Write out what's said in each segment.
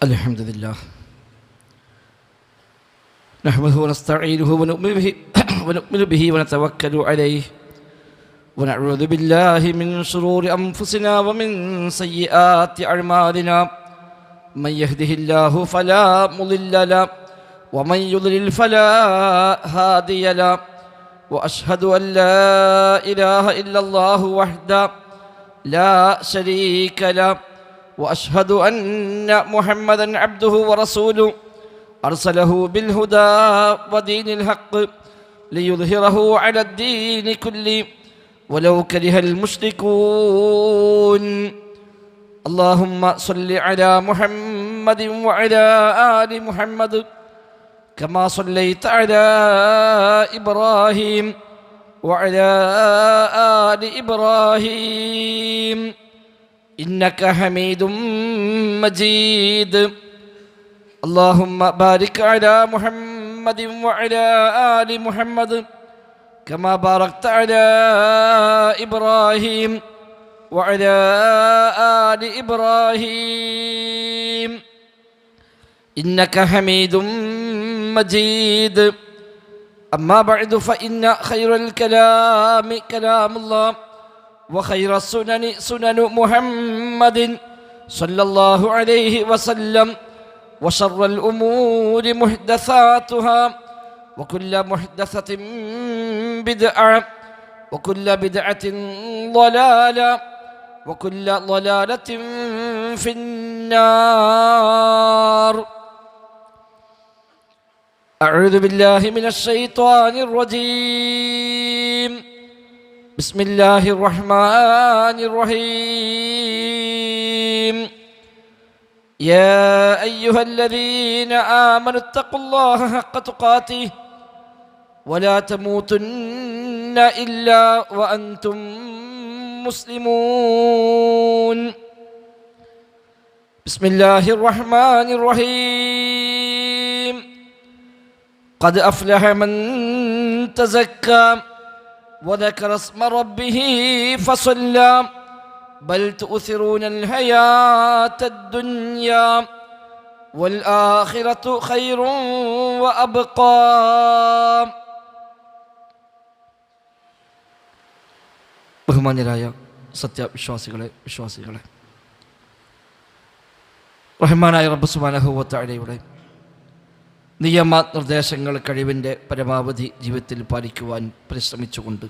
الحمد لله نحمده ونستعينه ونؤمن به ونتوكل عليه ونعوذ بالله من شرور أنفسنا ومن سيئات أعمالنا من يهده الله فلا مضل له ومن يضلل فلا هادي له وأشهد أن لا إله إلا الله وحده لا شريك له وأشهد أن محمدًا عبده ورسوله أرسله بالهدى ودين الحق ليظهره على الدين كله ولو كره المشركون اللهم صل على محمد وعلى آل محمد كما صليت على إبراهيم وعلى آل إبراهيم إنك حميد مجيد اللهم بارك على محمد وعلى آل محمد كما باركت على إبراهيم وعلى آل إبراهيم إنك حميد مجيد أما بعد فإن خير الكلام كلام الله وخير السنن سنن محمد صلى الله عليه وسلم وشر الأمور محدثاتها وكل محدثة بدعة وكل بدعة ضلالة وكل ضلالة في النار أعوذ بالله من الشيطان الرجيم بسم الله الرحمن الرحيم يا أيها الذين آمنوا اتقوا الله حق تقاته ولا تموتن إلا وأنتم مسلمون بسم الله الرحمن الرحيم قد أفلح من تزكى وذكر اسم ربه فصلى بل تؤثرون الحياة الدنيا والآخرة خير وأبقى ബഹുമാന്യരായ സത്യവിശ്വാസികളെ റഹ്മാനായ റബ്ബ് സുബ്ഹാനഹു വ തആലയുടെ നിയമനിർദ്ദേശങ്ങൾ കഴിവിൻ്റെ പരമാവധി ജീവിതത്തിൽ പാലിക്കുവാൻ പരിശ്രമിച്ചുകൊണ്ട്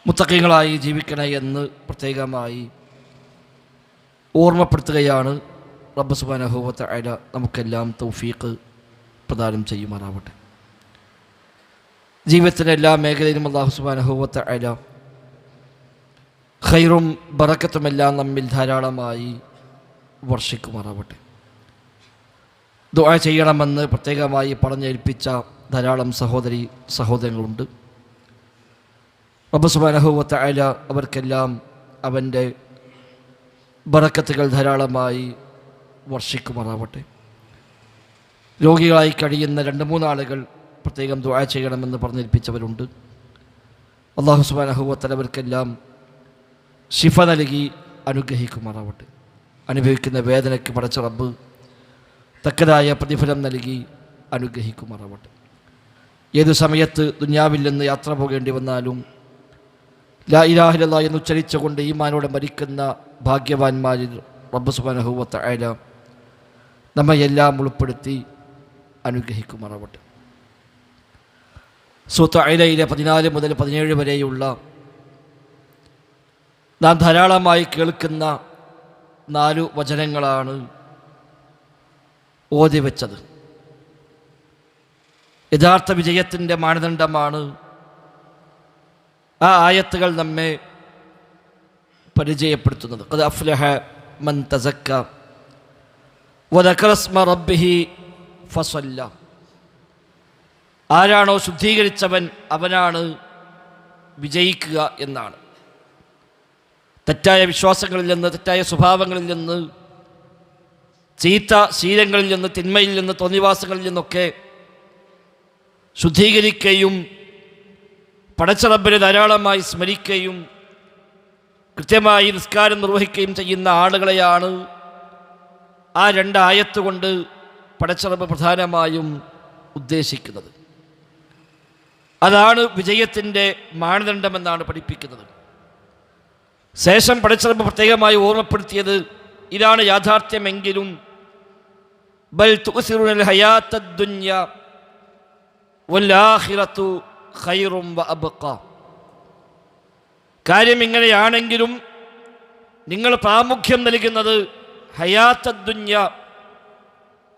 മുത്തഖീങ്ങളായി ജീവിക്കണേ എന്ന് പ്രത്യേകമായി ഓർമ്മപ്പെടുത്തുകയാണ്. റബ്ബ് സുബ്ഹാനഹു വ തആല നമുക്കെല്ലാം തൗഫീഖ് പ്രദാനം ചെയ്യുമാറാവട്ടെ. ജീവിതത്തിൻ്റെ എല്ലാ മേഖലയിലും അല്ലാഹു സുബ്ഹാനഹു വ തആല ഖൈറും ബറക്കത്തുമെല്ലാം നമ്മിൽ ധാരാളമായി വർഷിക്കുമാറാവട്ടെ. ദുആ ചെയ്യണമെന്ന് പ്രത്യേകമായി പറഞ്ഞേൽപ്പിച്ച ധാരാളം സഹോദരങ്ങളുണ്ട്. റബ്ബ് സുബ്ഹാനഹു വ തആല അവർക്കെല്ലാം അവൻ്റെ ബറക്കത്തുകൾ ധാരാളമായി വർഷിക്കുമാറാവട്ടെ. രോഗികളായി കഴിയുന്ന 2-3 ആളുകൾ പ്രത്യേകം ദുആ ചെയ്യണമെന്ന് പറഞ്ഞേൽപ്പിച്ചവരുണ്ട്. അല്ലാഹു സുബ്ഹാനഹു വ തആല അവർക്കെല്ലാം ശിഫ നൽകി അനുഗ്രഹിക്കുമാറാവട്ടെ. അനുഭവിക്കുന്ന വേദനയ്ക്ക് പടച്ച റബ്ബ് തക്കതായ പ്രതിഫലം നൽകി അനുഗ്രഹിക്കുമാറാവട്ടെ. ഏതു സമയത്ത് ദുനിയാവിൽ നിന്ന് യാത്ര പോകേണ്ടി വന്നാലും ലാ ഇലാഹ ഇല്ലല്ലാഹ് എന്ന് ഉച്ചരിച്ചുകൊണ്ട് ഈമാനോടെ മരിക്കുന്ന ഭാഗ്യവാന്മാരിൽ റബ്ബ് സുബ്ഹാനഹു വ തആല നമ്മയെല്ലാം ഉൾപ്പെടുത്തി അനുഗ്രഹിക്കുമാറാവട്ടെ. സൂറത്ത് അഅലയിലെ 14 മുതൽ 17 വരെയുള്ള നാം ധാരാളമായി കേൾക്കുന്ന 4 വചനങ്ങളാണ് ഓതി വെച്ചത്. യഥാർത്ഥ വിജയത്തിൻ്റെ മാനദണ്ഡമാണ് ആ ആയത്തുകൾ നമ്മെ പരിചയപ്പെടുത്തുന്നത്. ഖദ് അഫ്ലഹ മൻ തസക്ക വദക്കറ സ്മ റബ്ബിഹി ഫസല്ല. ആരാണോ ശുദ്ധീകരിച്ചവൻ അവനാണ് വിജയിക്കുക എന്നാണ്. തെറ്റായ വിശ്വാസങ്ങളിൽ നിന്ന്, തെറ്റായ സ്വഭാവങ്ങളിൽ നിന്ന്, ചീത്ത ശീലങ്ങളിൽ നിന്ന്, തിന്മയിൽ നിന്ന്, തോന്നിവാസങ്ങളിൽ നിന്നൊക്കെ ശുദ്ധീകരിക്കുകയും പടച്ച റബ്ബിനെ ധാരാളമായി സ്മരിക്കുകയും കൃത്യമായി നിസ്കാരം നിർവഹിക്കുകയും ചെയ്യുന്ന ആളുകളെയാണ് ആ 2 ആയത്ത് കൊണ്ട് പടച്ചറബ് പ്രധാനമായും ഉദ്ദേശിക്കുന്നത്. അതാണ് വിജയത്തിൻ്റെ മാനദണ്ഡമെന്നാണ് പഠിപ്പിക്കുന്നത്. ശേഷം പടച്ചറബ് പ്രത്യേകമായി ഓർമ്മപ്പെടുത്തിയത് ഇതാണ് യാഥാർത്ഥ്യമെങ്കിലും ബൽ തുഅ്സിറൂനൽ ഹയാത്തദ് ദുനിയ വൽ ആഖിറതു ഖൈറും വഅബ്ഖാ. കാര്യം ഇങ്ങനെയാണെങ്കിലും നിങ്ങൾ പ്രാമുഖ്യം നൽകുന്നത് ഹയാത്തദ് ദുനിയ,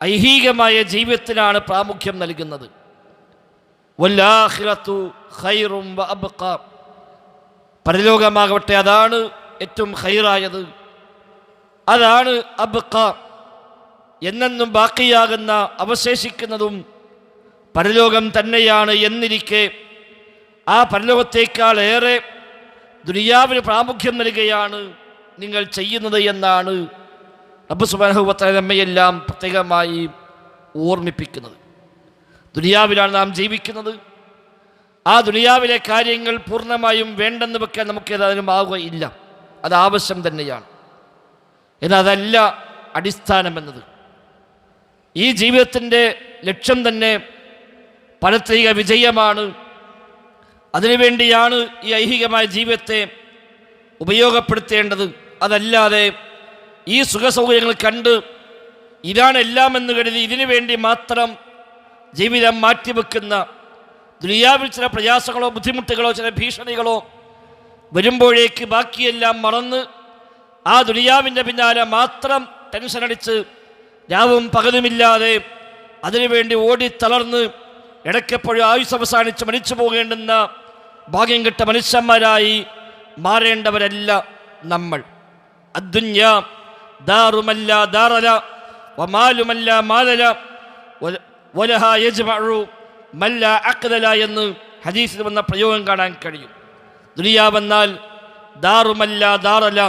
ഐഹികമായ ജീവിതത്തിനാണ് പ്രാമുഖ്യം നൽകുന്നത്. വൽ ആഖിറതു ഖൈറും വഅബ്ഖാ, പരലോകമാകട്ടെ അതാണ് ഏറ്റവും ഖൈറായത്, അതാണ് അബ്ഖാ, എന്നെന്നും ബാക്കിയാകുന്ന അവശേഷിക്കുന്നതും പരലോകം തന്നെയാണ് എന്നിരിക്കെ ആ പരലോകത്തേക്കാൾ ഏറെ ദുനിയാവിന് പ്രാമുഖ്യം നൽകുകയാണ് നിങ്ങൾ ചെയ്യുന്നത് എന്നാണ് റബ്ബ് സുബ്ഹാനഹു വ തആല നമ്മയെല്ലാം പ്രത്യേകമായി ഓർമ്മിപ്പിക്കുന്നത്. ദുനിയാവിലാണ് നാം ജീവിക്കുന്നത്. ആ ദുനിയാവിലെ കാര്യങ്ങൾ പൂർണ്ണമായും വേണ്ടെന്ന് വെക്കാൻ നമുക്ക് ഏതായാലും ആവുകയില്ല. അത് ആവശ്യം തന്നെയാണ്. എന്നാൽ അതല്ല അടിസ്ഥാനമെന്നത്. ഈ ജീവിതത്തിൻ്റെ ലക്ഷ്യം തന്നെ പരത്രിക വിജയമാണ്. അതിനുവേണ്ടിയാണ് ഈ ഐഹികമായ ജീവിതത്തെ ഉപയോഗപ്പെടുത്തേണ്ടത്. അതല്ലാതെ ഈ സുഖസൗകര്യങ്ങൾ കണ്ട് ഇതാണ് എല്ലാം എന്ന് കരുതി ഇതിനു വേണ്ടി മാത്രം ജീവിതം മാറ്റിവെക്കുന്ന, ദുനിയാവിൽ ചില പ്രയാസങ്ങളോ ബുദ്ധിമുട്ടുകളോ ചില ഭീഷണികളോ വരുമ്പോഴേക്ക് ബാക്കിയെല്ലാം മറന്ന് ആ ദുനിയാവിൻ്റെ പിന്നാലെ മാത്രം ടെൻഷനടിച്ച് രാവും പകലുമില്ലാതെ അതിനുവേണ്ടി ഓടിത്തളർന്ന് ഇടയ്ക്കെപ്പോഴും ആയുസ് അവസാനിച്ച് മരിച്ചു പോകേണ്ടുന്ന ഭാഗ്യം കെട്ട മനുഷ്യന്മാരായി മാറേണ്ടവരല്ല നമ്മൾ. അദ്ദുന്യ ദാറുമല്ല ദാറല വമാലുമല്ല മാലല വലഹ യജ്മഉ മല്ല അഖ്ദല എന്ന് ഹദീസിൽ വന്ന പ്രയോഗം കാണാൻ കഴിയും. ദുനിയാവെന്നാൽ ദാറുമല്ല ദാറല,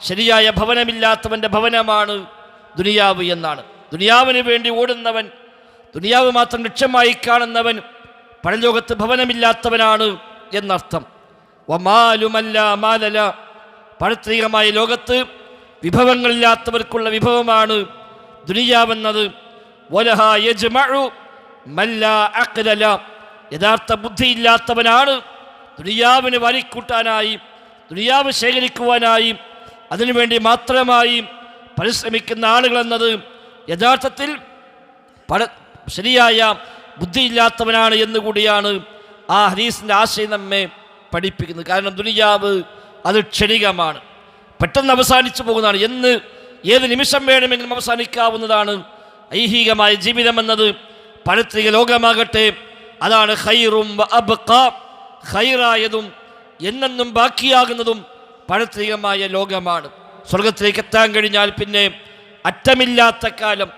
ശരിയായ ഭവനമില്ലാത്തവൻ്റെ ഭവനമാണ് ദുനിയാവ് എന്നാണ്. ദുനിയാവിന് വേണ്ടി ഓടുന്നവൻ, ദുനിയാവ് മാത്രം ലക്ഷ്യമായി കാണുന്നവൻ പരലോകത്ത് ഭവനമില്ലാത്തവനാണ് എന്നർത്ഥം. വമാലുമല്ല മാലല, പാരത്രികമായ ലോകത്ത് വിഭവങ്ങളില്ലാത്തവർക്കുള്ള വിഭവമാണ് ദുനിയാവെന്നത്. വലഹ യജ്മഉ മല്ല അഖ്ദല, യഥാർത്ഥ ബുദ്ധിയില്ലാത്തവനാണ് ദുനിയാവിന് വാരിക്കൂട്ടാനായി, ദുനിയാവ് ശേഖരിക്കുവാനായി അതിനുവേണ്ടി മാത്രമായി പരിശ്രമിക്കുന്ന ആളുകളെന്നത് യഥാർത്ഥത്തിൽ ശരിയായ ബുദ്ധിയില്ലാത്തവനാണ് എന്നുകൂടിയാണ് ആ ഹദീസിൻ്റെ ആശയം നമ്മെ പഠിപ്പിക്കുന്നത്. കാരണം ദുനിയാവ് അത് ക്ഷണികമാണ്, പെട്ടെന്ന് അവസാനിച്ചു പോകുന്നതാണ്. ഏത് നിമിഷം വേണമെങ്കിലും അവസാനിക്കാവുന്നതാണ്. ഐഹികമായ ജീവിതം എന്നത് പാരത്രിക ലോകമാകട്ടെ അതാണ് ഖൈറും വഅബ്ഖാ, ഖൈറായതും എന്നെന്നും ബാക്കിയാകുന്നതും പാരത്രികമായ ലോകമാണ്. സ്വർഗത്തിലേക്ക് എത്താൻ കഴിഞ്ഞാൽ പിന്നെ അറ്റമില്ലാത്ത കാലം,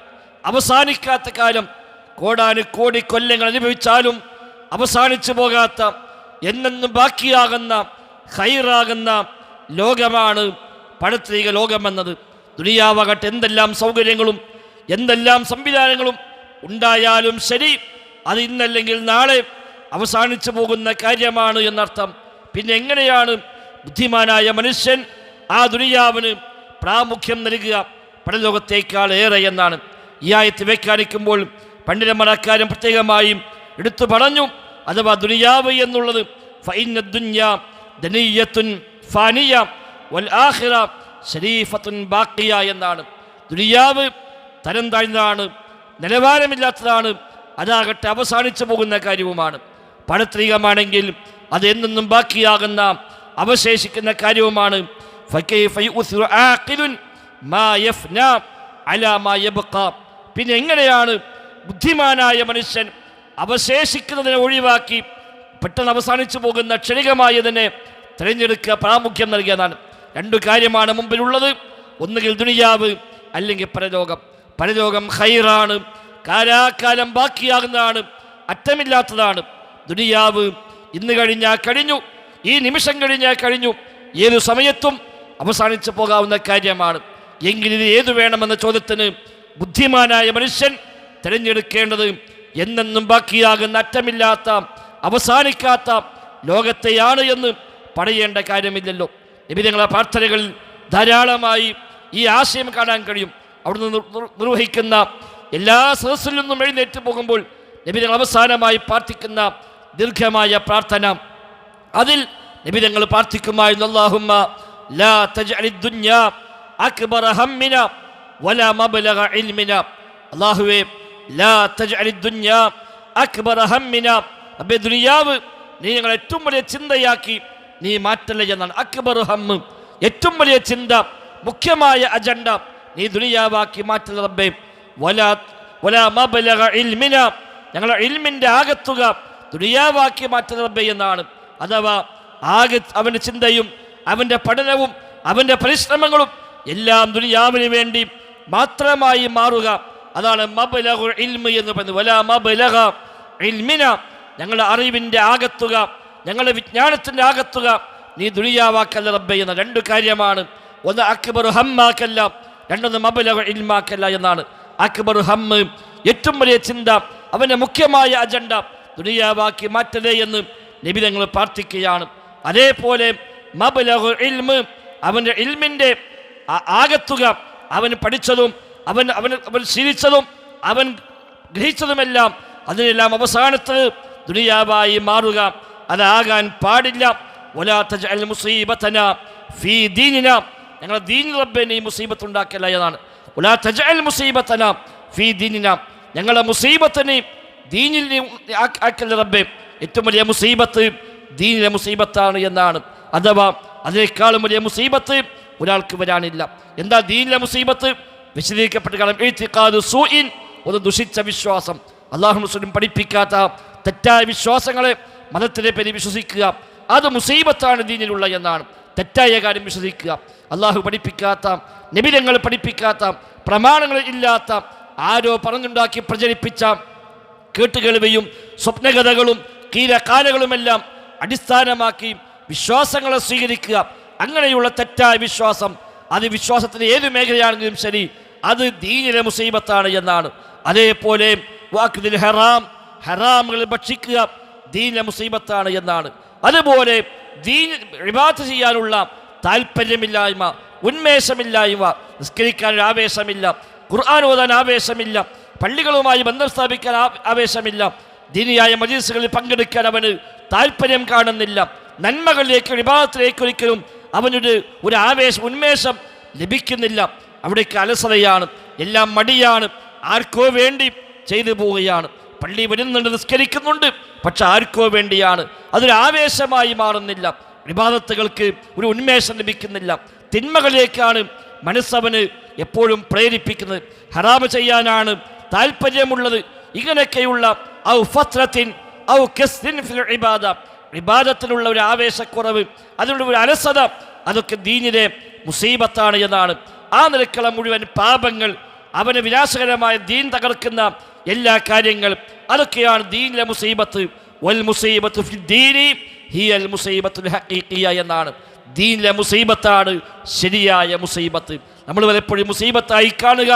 അവസാനിക്കാത്ത കാലം, കോടാനുകോടി കൊല്ലങ്ങൾ അനുഭവിച്ചാലും അവസാനിച്ചു പോകാത്ത എന്നെന്നും ബാക്കിയാകുന്ന ഖൈറാകുന്ന ലോകമാണ് പാരത്രിക ലോകമെന്നത്. ദുനിയാവാകട്ടെ എന്തെല്ലാം സൗകര്യങ്ങളും എന്തെല്ലാം സംവിധാനങ്ങളും ഉണ്ടായാലും ശരി, അത് ഇന്നല്ലെങ്കിൽ നാളെ അവസാനിച്ചു പോകുന്ന കാര്യമാണ് എന്നർത്ഥം. പിന്നെ എങ്ങനെയാണ് ബുദ്ധിമാനായ മനുഷ്യൻ ആ ദുനിയാവിന് പ്രാമുഖ്യം നൽകുക പരലോകത്തേക്കാൾ ഏറെ എന്നാണ് ഈ ആയത്ത് വ്യാഖ്യാനിക്കുമ്പോൾ പണ്ഡിതന്മാർ അക്കാര്യം പ്രത്യേകമായും എടുത്തു പറഞ്ഞു. അഥവാ ദുനിയാവ് എന്നുള്ളത് ഫഇന്ന ദുനിയ ദനിയത്തുൻ ഫാനിയ വൽ ആഖിറ ശരീഫത്തുൻ ബാഖിയ എന്നാണ്. ദുനിയാവ് തരം താഴ്ന്നതാണ്, നിലവാരമില്ലാത്തതാണ്, അതാകട്ടെ അവസാനിച്ചു പോകുന്ന കാര്യവുമാണ്. പാരത്രികമാണെങ്കിൽ അത് എന്നെന്നും ബാക്കിയാകുന്ന അവശേഷിക്കുന്ന കാര്യവുമാണ്. പിന്നെ എങ്ങനെയാണ് ബുദ്ധിമാനായ മനുഷ്യൻ അവശേഷിക്കുന്നതിനെ ഒഴിവാക്കി പെട്ടെന്ന് അവസാനിച്ചു പോകുന്ന ക്ഷണികമായതിനെ തിരഞ്ഞെടുക്കുക, പ്രാമുഖ്യം നൽകിയതാണ്. 2 കാര്യമാണ് മുമ്പിലുള്ളത്. ഒന്നുകിൽ ദുനിയാവ് അല്ലെങ്കിൽ പരലോകം. പരലോകം ഖൈറാണ്, കാലാകാലം ബാക്കിയാകുന്നതാണ്, അറ്റമില്ലാത്തതാണ്. ദുനിയാവ് ഇന്ന് കഴിഞ്ഞാൽ കഴിഞ്ഞു, ഈ നിമിഷം കഴിഞ്ഞാൽ കഴിഞ്ഞു, ഏതു സമയത്തും അവസാനിച്ചു പോകാവുന്ന കാര്യമാണ്. എങ്കിലും ഇത് ഏതു വേണമെന്ന ചോദ്യത്തിന് ബുദ്ധിമാനായ മനുഷ്യൻ തിരഞ്ഞെടുക്കേണ്ടത് എന്നെന്നും ബാക്കിയാകുന്ന അറ്റമില്ലാത്ത അവസാനിക്കാത്ത ലോകത്തെയാണ് എന്ന് പറയേണ്ട കാര്യമില്ലല്ലോ. നബി തങ്ങളുടെ പ്രാർത്ഥനകളിൽ ധാരാളമായി ഈ ആശയം കാണാൻ കഴിയും. അവിടുന്ന് നിർവഹിക്കുന്ന എല്ലാ സദസ്സിൽ നിന്നും എഴുന്നേറ്റ് പോകുമ്പോൾ നബി തങ്ങൾ അവസാനമായി പ്രാർത്ഥിക്കുന്ന ദീർഘമായ പ്രാർത്ഥന, അതിൽ നബി തങ്ങൾ പ്രാർത്ഥിക്കുമായിരുന്നു, അല്ലാഹുമ്മ ലാ തജ്അലിദ് ദുനിയാ അക്ബറ ഹമ്മിന വലാ മബ്ലഗ ഇൽമിന. അല്ലാഹുവേ, ലാ തജ്അലിദ് ദുനിയാ അക്ബറ ഹമ്മിന, റബ്ബേ ദുനിയാവ് നീ ഞങ്ങളെ ഏറ്റവും വലിയ ചിന്തയാക്കി നീ മാറ്റല്ലേ എന്നാണ്. അക്ബർ ഹമ്മ്, ഏറ്റവും വലിയ ചിന്ത, മുഖ്യമായ അജണ്ട നീ ദുനിയാവാക്കി മാറ്റല്ല റബ്ബേ. വലാ മബ്ലഗ ഇൽമിന, ഞങ്ങളുടെ ഇൽമിൻ്റെ ആകത്തുക ദുനിയാവാക്കി മാറ്റല്ല റബ്ബേ എന്നാണ്. അഥവാ അവൻ്റെ ചിന്തയും അവൻ്റെ പഠനവും അവൻ്റെ പരിശ്രമങ്ങളും എല്ലാം ദുനിയാവിന് വേണ്ടി മാത്രമായി മാറുക. അതാണ് മബ്ലഗു ഇൽമി എന്ന് പറയുന്നത്. വലാ മബ്ലഗ ഇൽമിന, ഞങ്ങളുടെ അറിവിൻ്റെ ആകത്തുക, ഞങ്ങളുടെ വിജ്ഞാനത്തിൻ്റെ ആകത്തുക നീ ദുനിയാവാക്കല്ല റബ്ബേ എന്ന രണ്ട് കാര്യമാണ്. ഒന്ന് അക്ബർ ഹമ്മാക്കല്ല, രണ്ടൊന്ന് മബ്ലഗു ഇൽമാക്കല്ല എന്നാണ്. അക്ബർ ഹമ്മ്, ഏറ്റവും വലിയ ചിന്ത, അവൻ്റെ മുഖ്യമായ അജണ്ട ദുനിയാവാക്കി മാറ്റലേ എന്ന് നബി തങ്ങൾ പ്രാർത്ഥിക്കുകയാണ്. അതേപോലെ മബ്ലഗു ഇൽമ്, അവൻ്റെ ഇൽമിൻ്റെ ആകത്തുക, അവൻ പഠിച്ചതും അവൻ ശീലിച്ചതും അവൻ ഗ്രഹിച്ചതുമെല്ലാം അതിനെല്ലാം അവസാനത്തിൽ ദുനിയാവായി മാറുക. അതാകാൻ പാടില്ല. വലാ തജ്അൽ മുസീബതനാ ഫീ ദീനിനാ, ഞങ്ങളുടെ ദീനിൽ റബ്ബേ നീ മുസീബത്ത് ഉണ്ടാക്കല്ല എന്നാണ്. വലാ തജ്അൽ മുസീബതനാ ഫീ ദീനിനാ, ഞങ്ങളുടെ മുസീബത്തിനെ ദീനിൽ ആക്കല്ല റബ്ബേ. ഏറ്റവും വലിയ മുസീബത്ത് ദീനിലെ മുസീബത്താണ് എന്നാണ്. അഥവാ അതിനേക്കാളും വലിയ മുസീബത്ത് ഒരാൾക്ക് വരാനില്ല. എന്താ ദീനിലെ മുസീബത്ത്? വിശദീകരിക്കപ്പെട്ട കാലം ഇഅ്തിഖാദു സൂഇൻ, ഒരു ദുഷിച്ച വിശ്വാസം, അല്ലാഹു റസൂലും പഠിപ്പിക്കാത്ത തെറ്റായ വിശ്വാസങ്ങളെ മതത്തിലെ പേര് വിശ്വസിക്കുക, അത് മുസീബത്താണ് ദീനിലുള്ള എന്നാണ്. തെറ്റായ കാര്യം വിശ്വസിക്കുക, അല്ലാഹു പഠിപ്പിക്കാത്ത, നബി തങ്ങൾ പഠിപ്പിക്കാത്ത, പ്രമാണങ്ങൾ ഇല്ലാത്ത, ആരോ പറഞ്ഞുണ്ടാക്കി പ്രചരിപ്പിച്ച കേട്ടുകേൾവിയും സ്വപ്നകഥകളും കീരക്കാലകളുമെല്ലാം അടിസ്ഥാനമാക്കി വിശ്വാസങ്ങളെ സ്വീകരിക്കുക. അങ്ങനെയുള്ള തെറ്റായ വിശ്വാസം, അത് വിശ്വാസത്തിൻ്റെ ഏത് മേഖലയാണെങ്കിലും ശരി, അത് ദീനിലെ മുസീബത്താണ് എന്നാണ്. അതേപോലെ വാക്കുദിൽ ഹറാം, ഹറാമുകൾ ഭക്ഷിക്കുക ദീനിലെ മുസീബത്താണ് എന്നാണ്. അതുപോലെ ദീൻ ഇബാദത്ത് ചെയ്യാനുള്ള താല്പര്യമില്ലായ്മ, ഉന്മേഷമില്ലായ്മ, നിസ്കരിക്കാൻ ആവേശമില്ല, ഖുർആൻ ഓതാൻ ആവേശമില്ല, പള്ളികളുമായി ബന്ധം സ്ഥാപിക്കാൻ ആവേശമില്ല, ദീനിയായ മജ്‌ലിസുകളിൽ പങ്കെടുക്കാൻ അവന് താല്പര്യം കാണുന്നില്ല, നന്മകളിലേക്ക് ഇബാദത്തിലേക്ക് ഒരിക്കലും അവനൊരു ഉന്മേഷം ലഭിക്കുന്നില്ല. അവിടേക്ക് അലസതയാണ്, എല്ലാം മടിയാണ്, ആർക്കോ വേണ്ടി ചെയ്തു പോവുകയാണ്. പള്ളി വരുന്നുണ്ട്, നിസ്കരിക്കുന്നുണ്ട്, പക്ഷെ ആർക്കോ വേണ്ടിയാണ്, അതൊരു ആവേശമായി മാറുന്നില്ല. ഇബാദത്തുകൾക്ക് ഒരു ഉന്മേഷം ലഭിക്കുന്നില്ല. തിന്മകളിലേക്കാണ് മനസ്സവന് എപ്പോഴും പ്രേരിപ്പിക്കുന്നത്, ഹറാമ് ചെയ്യാനാണ് താല്പര്യമുള്ളത്. ഇങ്ങനെയൊക്കെയുള്ള ഔ ഫത്രത്തിൻ ഔ കസ്രിൻ ഫിൽ ഇബാദ, ഇബാദത്തിലുള്ള ഒരു ആവേശക്കുറവ്, അതിനുള്ള ഒരു അലസത, അതൊക്കെ ദീനിലെ മുസീബത്താണ് എന്നാണ്. ആ നിലക്കുള്ള മുഴുവൻ പാപങ്ങൾ, അവന് വിനാശകരമായ ദീൻ തകർക്കുന്ന എല്ലാ കാര്യങ്ങൾ, അതൊക്കെയാണ് ദീനിലെ മുസീബത്ത്. വൽ മുസീബത്തു ഫിദ്ദീനി ഹിയൽ മുസീബത്തുൽ ഹഖീഖിയ എന്നാണ്. ദീനിലെ മുസീബത്താണ് ശരിയായ മുസീബത്ത്. നമ്മൾ പലപ്പോഴും മുസീബത്തായി കാണുക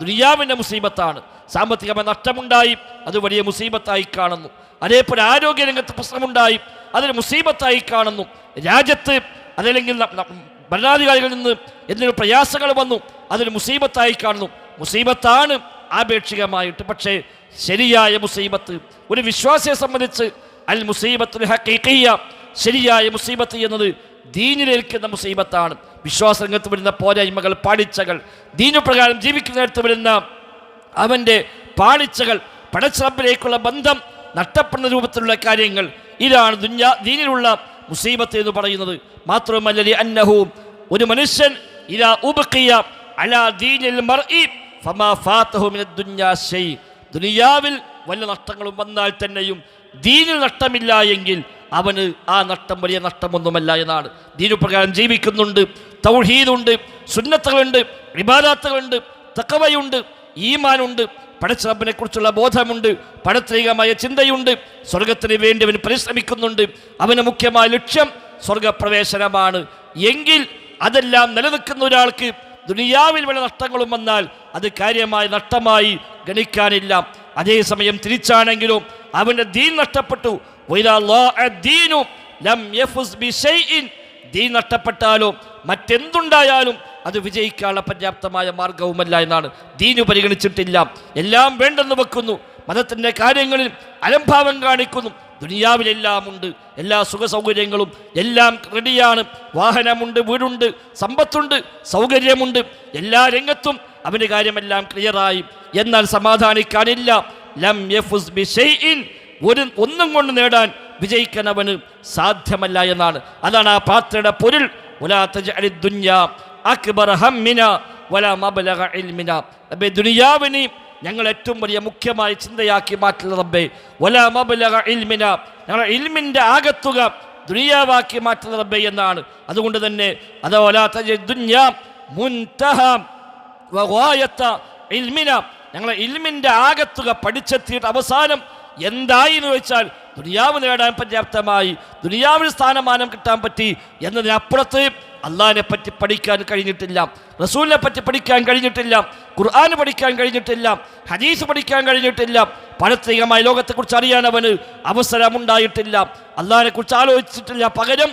ദുനിയാവിൻ്റെ മുസീബത്താണ്. സാമ്പത്തികമായ നഷ്ടമുണ്ടായി, അത് വലിയ മുസീബത്തായി കാണുന്നു. അതേപോലെ ആരോഗ്യരംഗത്ത് പ്രശ്നമുണ്ടായി, അതൊരു മുസീബത്തായി കാണുന്നു. രാജ്യത്ത് അതല്ലെങ്കിൽ ഭരണാധികാരികളിൽ നിന്ന് എന്തെങ്കിലും പ്രയാസങ്ങൾ വന്നു, അതൊരു മുസീബത്തായി കാണുന്നു. മുസീബത്താണ് ആപേക്ഷികമായിട്ട്. പക്ഷേ ശരിയായ മുസീബത്ത്, ഒരു വിശ്വാസിയെ സംബന്ധിച്ച് അൽ മുസീബത്തുൽ ഹഖീഖിയ, ശരിയായ മുസീബത്ത് എന്നത് ദീനിലേൽക്കുന്ന മുസീബത്താണ്. വിശ്വാസരംഗത്ത് വരുന്ന പോരായ്മകൾ, പാളിച്ചകൾ, ദീനുപ്രകാരം ജീവിക്കുന്നിടത്ത് വരുന്ന അവൻ്റെ പാളിച്ചകൾ, പടച്ചറബിലേക്കുള്ള ബന്ധം നഷ്ടപ്പെടുന്ന രൂപത്തിലുള്ള കാര്യങ്ങൾ, ഇതാണ് ദീനിലുള്ള മുസീബത്ത് എന്ന് പറയുന്നത്. മാത്രമല്ല അന്നഹു, ഒരു മനുഷ്യൻ ഇദാ ഉബ്ഖിയ അലാ ദീനിൽ മർഇ ഫമാ ഫാതഹു മിനദ് ദുനിയാ ശൈ, ദുനിയാവിൽ വല്ല നഷ്ടങ്ങളും വന്നാൽ തന്നെയും ദീനിൽ നഷ്ടമില്ല എങ്കിൽ അവന് ആ നഷ്ടം വലിയ നഷ്ടമൊന്നുമല്ല എന്നാണ്. ദീനുപ്രകാരം ജീവിക്കുന്നുണ്ട്, തൗഹീദുണ്ട്, സുന്നത്തുകളുണ്ട്, ഇബാദത്തുകളുണ്ട്, തഖ്വയുണ്ട്, ഈമാനുണ്ട്, പടച്ചറബിനെ കുറിച്ചുള്ള ബോധമുണ്ട്, പടത്രികമായ ചിന്തയുണ്ട്, സ്വർഗത്തിന് വേണ്ടി അവൻ പരിശ്രമിക്കുന്നുണ്ട്, അവന് മുഖ്യമായ ലക്ഷ്യം സ്വർഗപ്രവേശനമാണ് എങ്കിൽ അതെല്ലാം നിലനിൽക്കുന്ന ഒരാൾക്ക് ദുനിയാവിൽ വല്ല നഷ്ടങ്ങളും വന്നാൽ അത് കാര്യമായ നഷ്ടമായി ഗണിക്കാനില്ല. അതേസമയം തിരിച്ചാണെങ്കിലോ അവൻ്റെ ദീൻ നഷ്ടപ്പെട്ടു, ദീൻ നഷ്ടപ്പെട്ടാലോ മറ്റെന്തുണ്ടായാലും അത് വിജയിക്കാനുള്ള പര്യാപ്തമായ മാർഗവുമല്ല എന്നാണ്. ദീനു പരിഗണിച്ചിട്ടില്ല, എല്ലാം വേണ്ടെന്ന് വെക്കുന്നു, മതത്തിൻ്റെ കാര്യങ്ങളിൽ അലംഭാവം കാണിക്കുന്നു. ദുനിയാവിലെല്ലാം ഉണ്ട്, എല്ലാ സുഖ സൗകര്യങ്ങളും എല്ലാം റെഡിയാണ്. വാഹനമുണ്ട്, വീടുണ്ട്, സമ്പത്തുണ്ട്, സൗകര്യമുണ്ട്, എല്ലാ രംഗത്തും അവൻ്റെ കാര്യമെല്ലാം ക്ലിയറായി. എന്നാൽ സമാധാനിക്കാനില്ല. ലം യഫുസ് ബിശൈഇൻ, ഒന്നും കൊണ്ട് നേടാൻ വിജയിക്കാൻ അവന് സാധ്യമല്ല എന്നാണ്. അതാണ് ആ പ്രാർത്ഥനയുടെ പൊരുൾ. വലാ തജ്അലി ദുനിയാ അക്ബറ ഹമ്മിനാ വലാ മബ്ലഗ ഇൽമിനാ. റബ്ബേ, ദുനിയാവിനെ ഞങ്ങൾ ഏറ്റവും വലിയ മുഖ്യമായ ചിന്തയാക്കി മാറ്റുന്ന റബ്ബേ. വലാ മബ്ലഗ ഇൽമിനാ, ഞങ്ങളുടെ ഇൽമിൻ്റെ ആകത്തുക ദുനിയാവാക്കി മാറ്റുന്ന റബ്ബേ എന്നാണ്. അതുകൊണ്ട് തന്നെ അത് വലാ തജ്അലി ദുനിയാ മുൻതഹ വഗായത ഇൽമിനാ, ഞങ്ങളെ ഇൽമിൻ്റെ ആകത്തുക പഠിച്ചെത്തിയിട്ട് അവസാനം എന്തായി എന്ന് വെച്ചാൽ ദുനിയാവ് നേടാൻ പര്യാപ്തമായി, ദുനിയാവിൽ സ്ഥാനമാനം കിട്ടാൻ പറ്റി എന്നതിനപ്പുറത്ത് അള്ളാഹിനെ പറ്റി പഠിക്കാൻ കഴിഞ്ഞിട്ടില്ല, റസൂലിനെ പറ്റി പഠിക്കാൻ കഴിഞ്ഞിട്ടില്ല, ഖുർആൻ പഠിക്കാൻ കഴിഞ്ഞിട്ടില്ല, ഹദീസ് പഠിക്കാൻ കഴിഞ്ഞിട്ടില്ല, പാരത്രികമായ ലോകത്തെക്കുറിച്ച് അറിയാൻ അവന് അവസരമുണ്ടായിട്ടില്ല, അള്ളാഹിനെ കുറിച്ച് ആലോചിച്ചിട്ടില്ല. പകരം